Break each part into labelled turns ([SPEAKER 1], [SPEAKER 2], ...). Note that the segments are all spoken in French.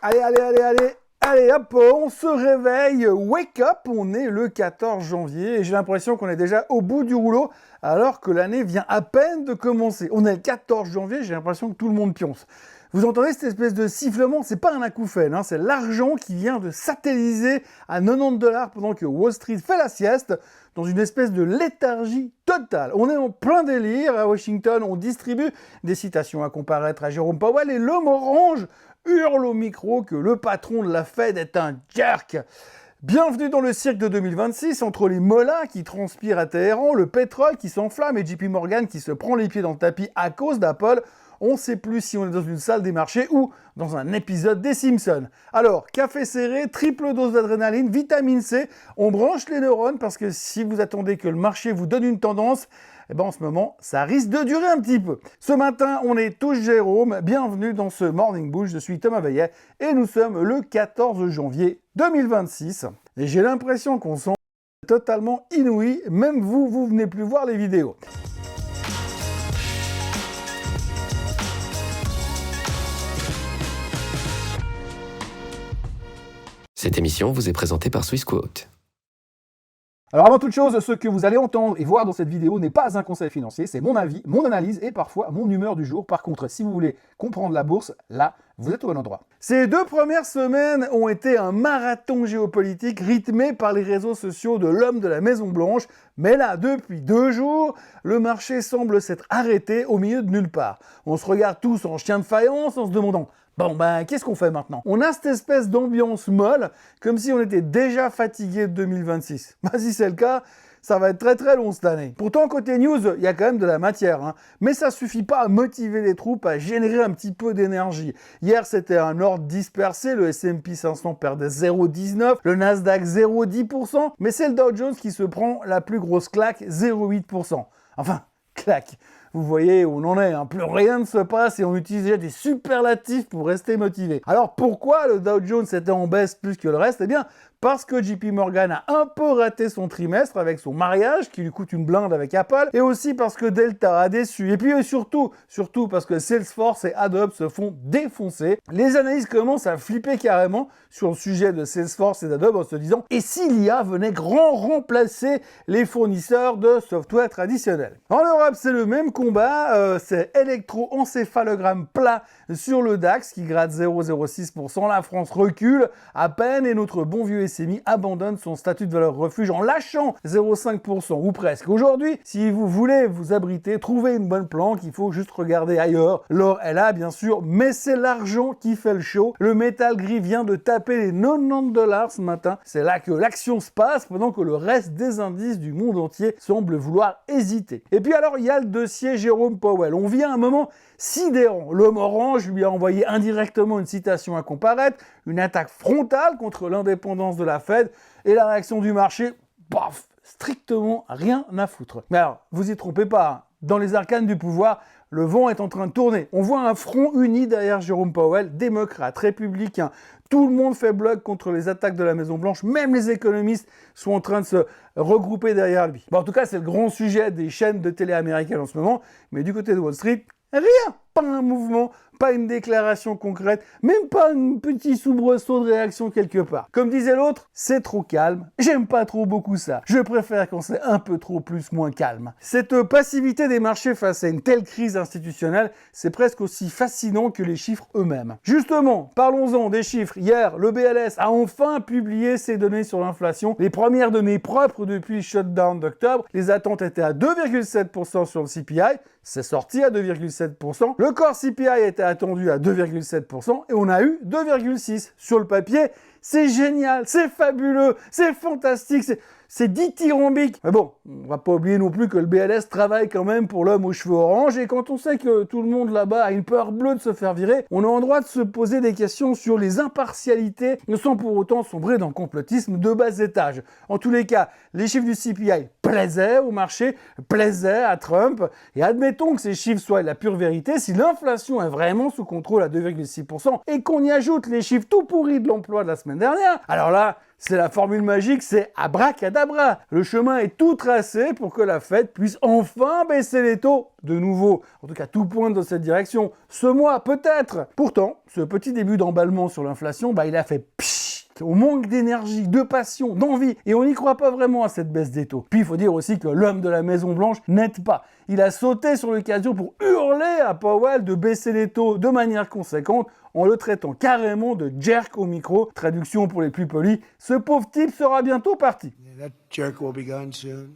[SPEAKER 1] Allez hop, on se réveille, wake up, on est le 14 janvier et j'ai l'impression qu'on est déjà au bout du rouleau alors que l'année vient à peine de commencer. On est le 14 janvier, j'ai l'impression que tout le monde pionce. Vous entendez cette espèce de sifflement, c'est pas un acouphène, c'est l'argent qui vient de satelliser à 90$ pendant que Wall Street fait la sieste dans une espèce de léthargie totale. On est en plein délire, à Washington on distribue des citations à comparaître à Jérôme Powell et l'homme orange hurle au micro que le patron de la Fed est un jerk. Bienvenue dans le cirque de 2026, entre les mollas qui transpirent à Téhéran, le pétrole qui s'enflamme et JP Morgan qui se prend les pieds dans le tapis à cause d'Apple. On ne sait plus si on est dans une salle des marchés ou dans un épisode des Simpsons. Alors, café serré, triple dose d'adrénaline, vitamine C, on branche les neurones parce que si vous attendez que le marché vous donne une tendance, en ce moment, ça risque de durer un petit peu. Ce matin, on est tous Jérôme, bienvenue dans ce Morning Bull, je suis Thomas Veillet et nous sommes le 14 janvier 2026. Et j'ai l'impression qu'on sent totalement inouï, même vous venez plus voir les vidéos.
[SPEAKER 2] Cette émission vous est présentée par Swissquote.
[SPEAKER 1] Alors avant toute chose, ce que vous allez entendre et voir dans cette vidéo n'est pas un conseil financier, c'est mon avis, mon analyse et parfois mon humeur du jour. Par contre, si vous voulez comprendre la bourse, là, vous êtes au bon endroit. Ces 2 premières semaines ont été un marathon géopolitique rythmé par les réseaux sociaux de l'homme de la Maison Blanche. Mais là, depuis 2 jours, le marché semble s'être arrêté au milieu de nulle part. On se regarde tous en chien de faïence en se demandant qu'est-ce qu'on fait maintenant? On a cette espèce d'ambiance molle, comme si on était déjà fatigué de 2026. Si c'est le cas, ça va être très très long cette année. Pourtant, côté news, il y a quand même de la matière, mais ça suffit pas à motiver les troupes, à générer un petit peu d'énergie. Hier, c'était un ordre dispersé, le S&P 500 perdait 0,19, le Nasdaq 0,10%, mais c'est le Dow Jones qui se prend la plus grosse claque, 0,8%. Enfin, claque. Vous voyez où on en est, plus rien ne se passe et on utilise déjà des superlatifs pour rester motivé. Alors pourquoi le Dow Jones était en baisse plus que le reste? Parce que JP Morgan a un peu raté son trimestre avec son mariage qui lui coûte une blinde avec Apple et aussi parce que Delta a déçu. Et puis surtout parce que Salesforce et Adobe se font défoncer. Les analystes commencent à flipper carrément sur le sujet de Salesforce et d'Adobe en se disant « Et si l'IA venait remplacer les fournisseurs de software traditionnels ?» En Europe, c'est le même combat, c'est électroencéphalogramme plat sur le DAX qui gratte 0,06%. La France recule à peine et notre bon vieux SMI abandonne son statut de valeur refuge en lâchant 0,5% ou presque. Aujourd'hui, si vous voulez vous abriter, trouver une bonne planque, il faut juste regarder ailleurs. L'or est là, bien sûr, mais c'est l'argent qui fait le show. Le métal gris vient de taper les 90$ ce matin. C'est là que l'action se passe, pendant que le reste des indices du monde entier semble vouloir hésiter. Et puis alors, il y a le dossier Jérôme Powell. On vit à un moment sidérant. L'homme orange lui a envoyé indirectement une citation à comparaître, une attaque frontale contre l'indépendance de la Fed et la réaction du marché, strictement rien à foutre. Mais alors, vous y trompez pas, dans les arcanes du pouvoir, le vent est en train de tourner. On voit un front uni derrière Jérôme Powell, démocrate, républicain. Tout le monde fait bloc contre les attaques de la Maison-Blanche. Même les économistes sont en train de se regrouper derrière lui. En tout cas, c'est le grand sujet des chaînes de télé américaines en ce moment. Mais du côté de Wall Street, rien, pas un mouvement, pas une déclaration concrète, même pas un petit soubresaut de réaction quelque part. Comme disait l'autre, c'est trop calme, j'aime pas trop beaucoup ça. Je préfère quand c'est un peu trop plus moins calme. Cette passivité des marchés face à une telle crise institutionnelle, c'est presque aussi fascinant que les chiffres eux-mêmes. Justement, parlons-en des chiffres. Hier, le BLS a enfin publié ses données sur l'inflation, les premières données propres depuis le shutdown d'octobre. Les attentes étaient à 2,7% sur le CPI, c'est sorti à 2,7%. Le corps CPI était attendu à 2,7% et on a eu 2,6%. Sur le papier, c'est génial, c'est fabuleux, c'est fantastique, c'est dithyrambique. Mais bon, on va pas oublier non plus que le BLS travaille quand même pour l'homme aux cheveux orange et quand on sait que tout le monde là-bas a une peur bleue de se faire virer, on a en droit de se poser des questions sur les impartialités sans pour autant sombrer dans le complotisme de bas étage. En tous les cas, les chiffres du CPI plaisaient au marché, plaisaient à Trump et admettons que ces chiffres soient la pure vérité, si l'inflation est vraiment sous contrôle à 2,6% et qu'on y ajoute les chiffres tout pourris de l'emploi de la semaine dernière, alors là, C'est la formule magique, c'est abracadabra. Le chemin est tout tracé pour que la Fed puisse enfin baisser les taux de nouveau. En tout cas, tout pointe dans cette direction. Ce mois, peut-être. Pourtant, ce petit début d'emballement sur l'inflation, il a fait pshhh. On manque d'énergie, de passion, d'envie, et on n'y croit pas vraiment à cette baisse des taux. Puis il faut dire aussi que l'homme de la Maison Blanche n'aide pas. Il a sauté sur l'occasion pour hurler à Powell de baisser les taux de manière conséquente en le traitant carrément de jerk au micro. Traduction pour les plus polis, ce pauvre type sera bientôt parti.
[SPEAKER 3] Yeah, that jerk will be gone soon.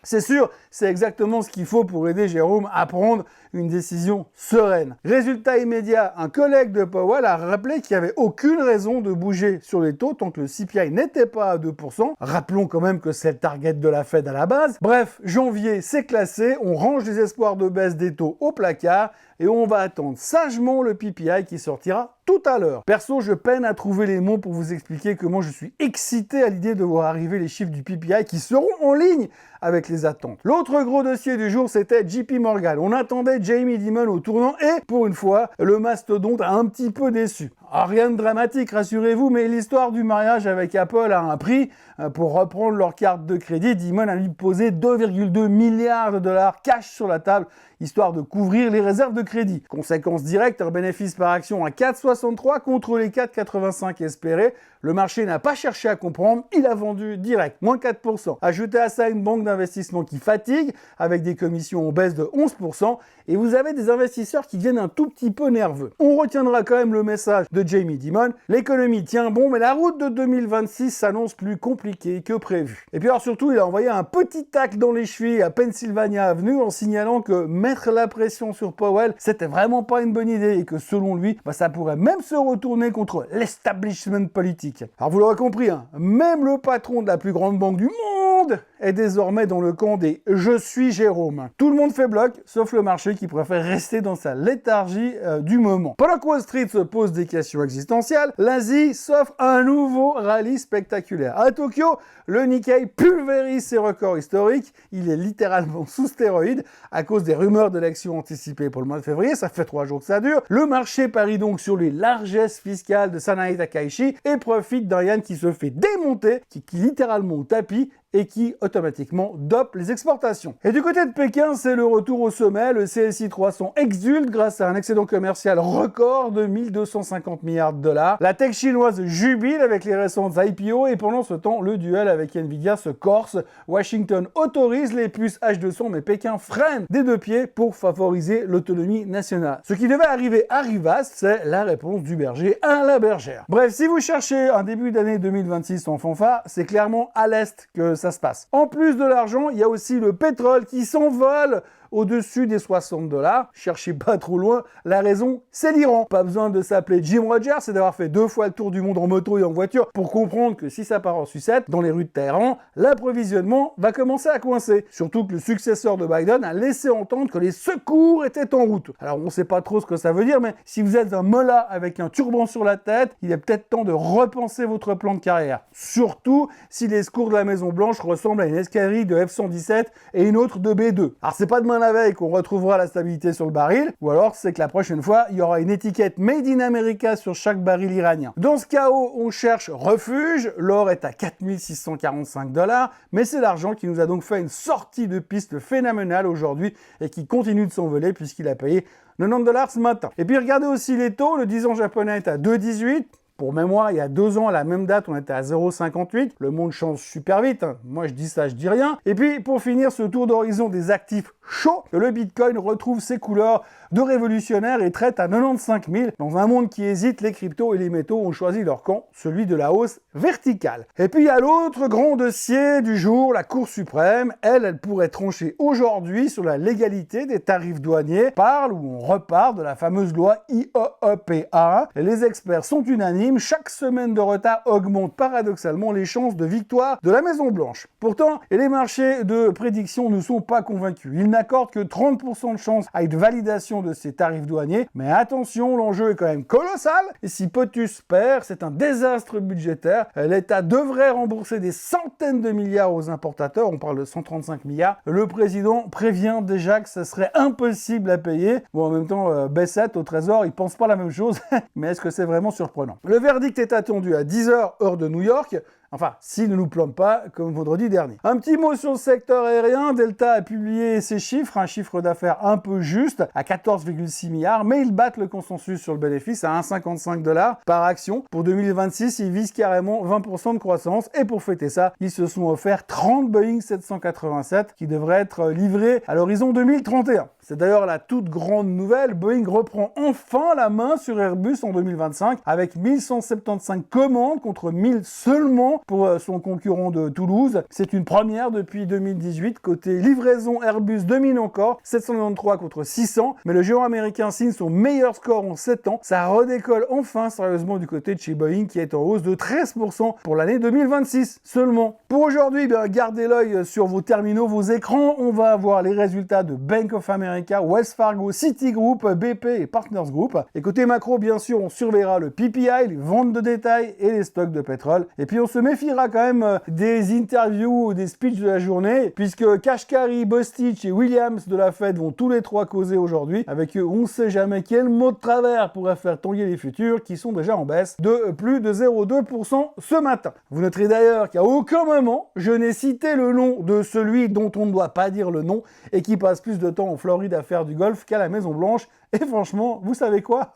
[SPEAKER 1] C'est sûr, c'est exactement ce qu'il faut pour aider Jérôme à prendre une décision sereine. Résultat immédiat, un collègue de Powell a rappelé qu'il n'y avait aucune raison de bouger sur les taux tant que le CPI n'était pas à 2%. Rappelons quand même que c'est le target de la Fed à la base. Bref, janvier, c'est classé, on range les espoirs de baisse des taux au placard et on va attendre sagement le PPI qui sortira tout à l'heure. Perso, je peine à trouver les mots pour vous expliquer comment je suis excité à l'idée de voir arriver les chiffres du PPI qui seront en ligne avec les attentes. L'autre gros dossier du jour, c'était JP Morgan. On attendait Jamie Dimon au tournant et, pour une fois, le mastodonte a un petit peu déçu. Rien de dramatique, rassurez-vous, mais l'histoire du mariage avec Apple a un prix. Pour reprendre leur carte de crédit, Dimon a lui posé 2,2 milliards de dollars cash sur la table, histoire de couvrir les réserves de crédit. Conséquence directe, un bénéfice par action à 4,63 contre les 4,85 espérés. Le marché n'a pas cherché à comprendre, il a vendu direct, moins 4%. Ajoutez à ça une banque d'investissement qui fatigue, avec des commissions en baisse de 11%, et vous avez des investisseurs qui deviennent un tout petit peu nerveux. On retiendra quand même le message de Jamie Dimon, l'économie tient bon, mais la route de 2026 s'annonce plus compliquée que prévu. Et puis alors surtout, il a envoyé un petit tacle dans les chevilles à Pennsylvania Avenue en signalant que mettre la pression sur Powell, c'était vraiment pas une bonne idée, et que selon lui, ça pourrait même se retourner contre l'establishment politique. Alors vous l'aurez compris, même le patron de la plus grande banque du monde est désormais dans le camp des « je suis Jérôme ». Tout le monde fait bloc, sauf le marché qui préfère rester dans sa léthargie du moment. Pendant que Wall Street se pose des questions existentielles, l'Asie s'offre un nouveau rallye spectaculaire. À Tokyo, le Nikkei pulvérise ses records historiques. Il est littéralement sous stéroïdes à cause des rumeurs d'élections anticipées pour le mois de février. Ça fait 3 jours que ça dure. Le marché parie donc sur les largesses fiscales de Sanae Takaichi et profite d'un yen qui se fait démonter, qui littéralement au tapis et qui automatiquement dope les exportations. Et du côté de Pékin, c'est le retour au sommet. Le CSI 300 exulte grâce à un excédent commercial record de 1250 milliards de dollars. La tech chinoise jubile avec les récentes IPO et pendant ce temps, le duel avec Nvidia se corse. Washington autorise les puces H200 mais Pékin freine des deux pieds pour favoriser l'autonomie nationale. Ce qui devait arriver arrivasse, c'est la réponse du berger à la bergère. Bref, si vous cherchez un début d'année 2026 en fanfare, c'est clairement à l'Est que ça se passe. En plus de l'argent, il y a aussi le pétrole qui s'envole au-dessus des 60 $. Cherchez pas trop loin, la raison, c'est l'Iran. Pas besoin de s'appeler Jim Rogers et d'avoir fait 2 fois le tour du monde en moto et en voiture pour comprendre que si ça part en sucette, dans les rues de Téhéran, l'approvisionnement va commencer à coincer. Surtout que le successeur de Biden a laissé entendre que les secours étaient en route. Alors on sait pas trop ce que ça veut dire, mais si vous êtes un mollah avec un turban sur la tête, il est peut-être temps de repenser votre plan de carrière. Surtout si les secours de la Maison Blanche ressemblent à une escadrille de F-117 et une autre de B-2. Alors c'est pas demain la veille qu'on retrouvera la stabilité sur le baril, ou alors c'est que la prochaine fois, il y aura une étiquette Made in America sur chaque baril iranien. Dans ce chaos, on cherche refuge, l'or est à 4645 $, mais c'est l'argent qui nous a donc fait une sortie de piste phénoménale aujourd'hui et qui continue de s'envoler puisqu'il a payé 90 $ ce matin. Et puis regardez aussi les taux, le 10 ans japonais est à 2,18. Pour mémoire, il y a 2 ans, à la même date, on était à 0,58. Le monde change super vite. Moi, je dis ça, je dis rien. Et puis, pour finir ce tour d'horizon des actifs chauds, le Bitcoin retrouve ses couleurs de révolutionnaire et traite à 95 000. Dans un monde qui hésite, les cryptos et les métaux ont choisi leur camp, celui de la hausse verticale. Et puis, il y a l'autre grand dossier du jour, la Cour suprême. Elle pourrait trancher aujourd'hui sur la légalité des tarifs douaniers. Parle ou on repart de la fameuse loi IEEPA. Les experts sont unanimes. Chaque semaine de retard augmente paradoxalement les chances de victoire de la Maison-Blanche. Pourtant, les marchés de prédiction ne sont pas convaincus. Ils n'accordent que 30% de chance à une validation de ces tarifs douaniers. Mais attention, l'enjeu est quand même colossal. Et si POTUS perd, c'est un désastre budgétaire. L'État devrait rembourser des centaines de milliards aux importateurs. On parle de 135 milliards. Le président prévient déjà que ça serait impossible à payer. Bon, en même temps, Bessette au Trésor, il pense pas la même chose. Mais est-ce que c'est vraiment surprenant? Le verdict est attendu à 10h, heure de New York. Enfin, s'il ne nous plombe pas comme vendredi dernier. Un petit mot sur le secteur aérien. Delta a publié ses chiffres, un chiffre d'affaires un peu juste, à 14,6 milliards, mais ils battent le consensus sur le bénéfice à 1,55 $ par action. Pour 2026, ils visent carrément 20% de croissance, et pour fêter ça, ils se sont offerts 30 Boeing 787 qui devraient être livrés à l'horizon 2031. C'est d'ailleurs la toute grande nouvelle, Boeing reprend enfin la main sur Airbus en 2025 avec 1175 commandes contre 1000 seulement pour son concurrent de Toulouse. C'est une première depuis 2018. Côté livraison, Airbus domine encore, 793 contre 600, mais le géant américain signe son meilleur score en 7 ans. Ça redécolle enfin sérieusement du côté de chez Boeing qui est en hausse de 13% pour l'année 2026 seulement. Pour aujourd'hui, gardez l'œil sur vos terminaux, vos écrans. On va avoir les résultats de Bank of America, Wells Fargo, Citigroup, BP et Partners Group. Et côté macro, bien sûr, on surveillera le PPI, les ventes de détail et les stocks de pétrole. Et puis on se méfiera quand même des interviews ou des speeches de la journée, puisque Kashkari, Bostich et Williams de la Fed vont tous les trois causer aujourd'hui. Avec eux, on ne sait jamais quel mot de travers pourrait faire tanguer les futurs, qui sont déjà en baisse de plus de 0,2% ce matin. Vous noterez d'ailleurs qu'à aucun moment, je n'ai cité le nom de celui dont on ne doit pas dire le nom et qui passe plus de temps en Floride à faire du golf qu'à la Maison Blanche. Et franchement, vous savez quoi?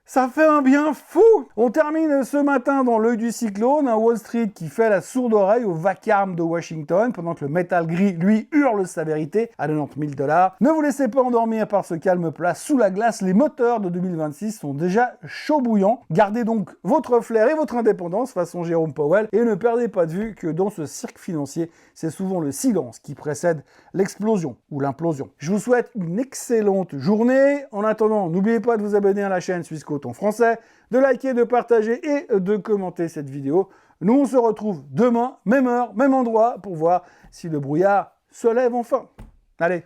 [SPEAKER 1] Ça fait un bien fou! On termine ce matin dans l'œil du cyclone, un Wall Street qui fait la sourde oreille au vacarme de Washington, pendant que le métal gris, lui, hurle sa vérité à 90 000 $. Ne vous laissez pas endormir par ce calme plat sous la glace, les moteurs de 2026 sont déjà chauds bouillants. Gardez donc votre flair et votre indépendance façon Jérôme Powell, et ne perdez pas de vue que dans ce cirque financier, c'est souvent le silence qui précède l'explosion ou l'implosion. Je vous souhaite une excellente journée. En attendant, n'oubliez pas de vous abonner à la chaîne Suisse Côte en français, de liker, de partager et de commenter cette vidéo. Nous, on se retrouve demain, même heure, même endroit, pour voir si le brouillard se lève enfin. Allez,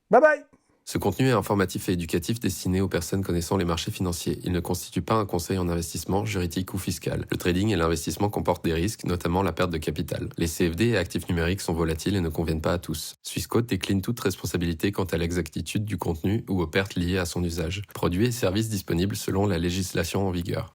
[SPEAKER 1] bye bye!
[SPEAKER 2] Ce contenu est informatif et éducatif destiné aux personnes connaissant les marchés financiers. Il ne constitue pas un conseil en investissement, juridique ou fiscal. Le trading et l'investissement comportent des risques, notamment la perte de capital. Les CFD et actifs numériques sont volatiles et ne conviennent pas à tous. Swissquote décline toute responsabilité quant à l'exactitude du contenu ou aux pertes liées à son usage. Produits et services disponibles selon la législation en vigueur.